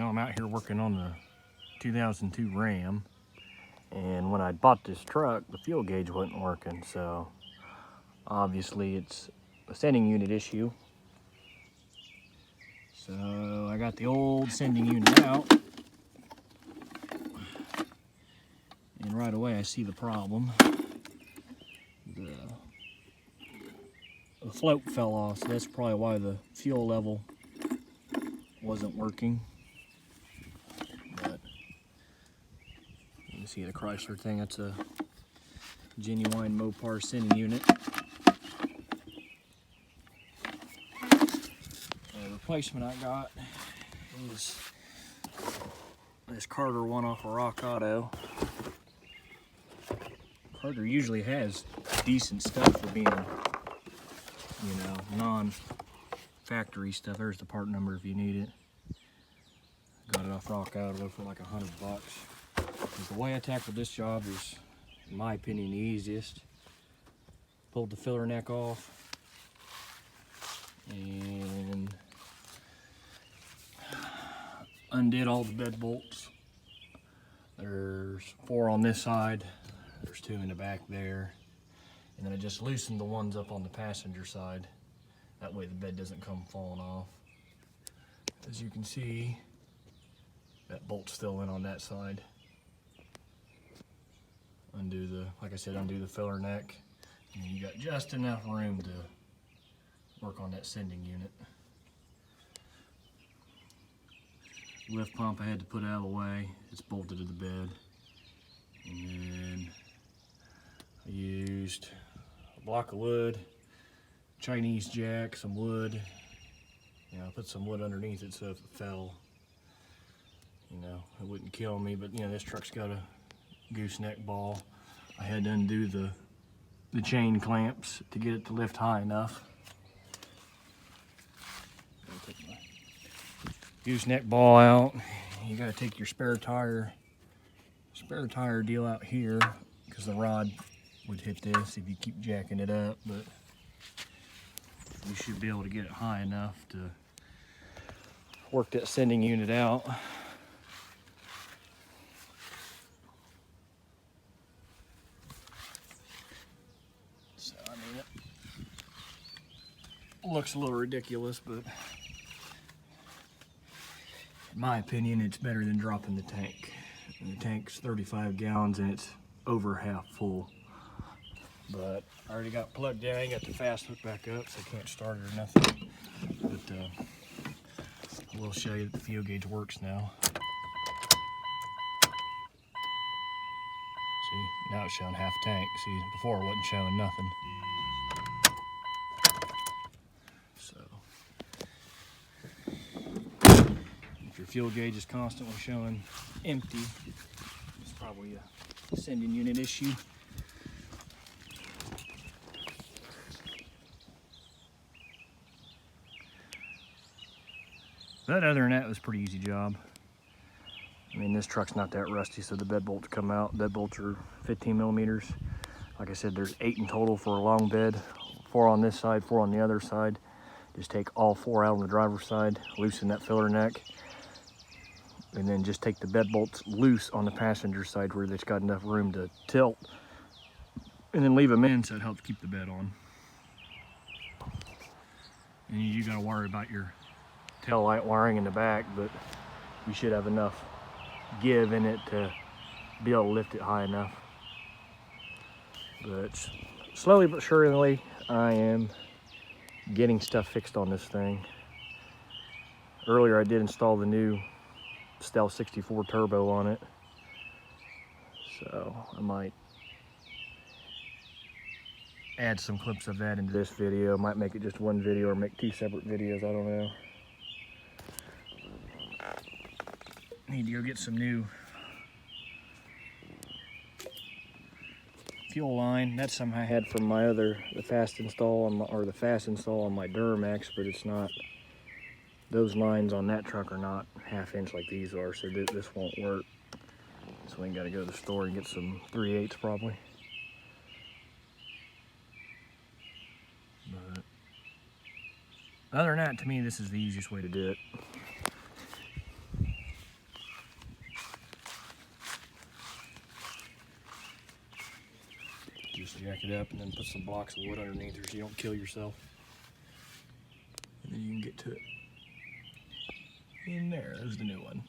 Well, I'm out here working on the 2002 Ram, and when I bought this truck, the fuel gauge wasn't working, so obviously it's a sending unit issue. So I got the old sending unit out, and right away I see the problem. The float fell off, so that's probably why the fuel level wasn't working. But you can see the Chrysler thing, that's a genuine Mopar sending unit. The replacement I got is this Carter one off of Rock Auto. Carter usually has decent stuff for being, you know, non-factory stuff. There's the part number if you need it. Got it off Rock Auto for like $100. The way I tackled this job is, in my opinion, the easiest. Pulled the filler neck off and undid all the bed bolts. There's 4 on this side, there's 2 in the back there, and then I just loosened the ones up on the passenger side. That way the bed doesn't come falling off. As you can see, that bolt's still in on that side. Undo the, like I said, undo the filler neck, and you got just enough room to work on that sending unit. Lift pump I had to put out of the way. It's bolted to the bed. And then I used a block of wood, Chinese jack, some wood. You know, I put some wood underneath it so if it fell, you know, it wouldn't kill me. But you know, this truck's got a gooseneck ball. I had to undo the chain clamps to get it to lift high enough. Take my gooseneck ball out. You got to take your spare tire deal out here, because the rod would hit this if you keep jacking it up, but you should be able to get it high enough to work that sending unit out. So I mean, it looks a little ridiculous, but in my opinion, it's better than dropping the tank. And the tank's 35 gallons and it's over half full. But I already got plugged in, I got the fast hook back up, so I can't start it or nothing. But I will show you that the fuel gauge works now. See, now it's showing half tank. See, before it wasn't showing nothing. If your fuel gauge is constantly showing empty, it's probably a sending unit issue. But other than that, it was a pretty easy job. I mean, this truck's not that rusty, so the bed bolts come out. Bed bolts are 15 millimeters. Like I said, there's 8 in total for a long bed. 4 on this side, 4 on the other side. Just take all 4 out on the driver's side, loosen that filler neck, and then just take the bed bolts loose on the passenger side where it's got enough room to tilt, and then leave them in so it helps keep the bed on. And you gotta worry about your tail light wiring in the back, but you should have enough give in it to be able to lift it high enough. But slowly but surely, I am getting stuff fixed on this thing. Earlier I did install the new Stealth 64 turbo on it, so I might add some clips of that into this video. Might make it just one video or make 2 separate videos, I don't know. Need to go get some new fuel line. That's something I had from my other, the fast install on my Duramax, but it's not. Those lines on that truck are not 1/2 inch like these are, so this won't work. So we got to go to the store and get some 3/8 probably. But other than that, to me, this is the easiest way to do it. it up and then put some blocks of wood underneath her so you don't kill yourself. And then you can get to it. And there's the new one.